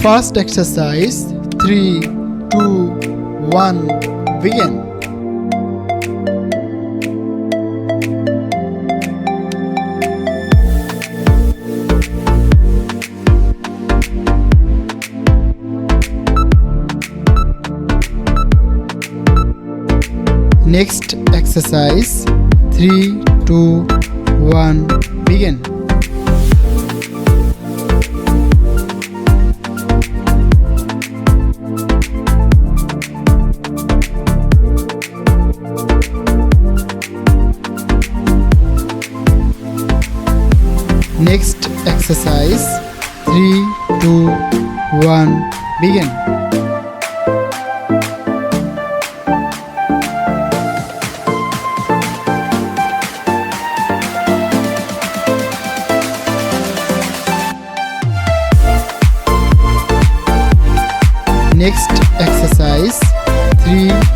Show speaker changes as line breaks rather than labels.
First exercise, 3, 2, 1, begin. Next exercise, 3, 2, 1, begin. Next exercise, 3, 2, 1, begin. Next exercise, 3,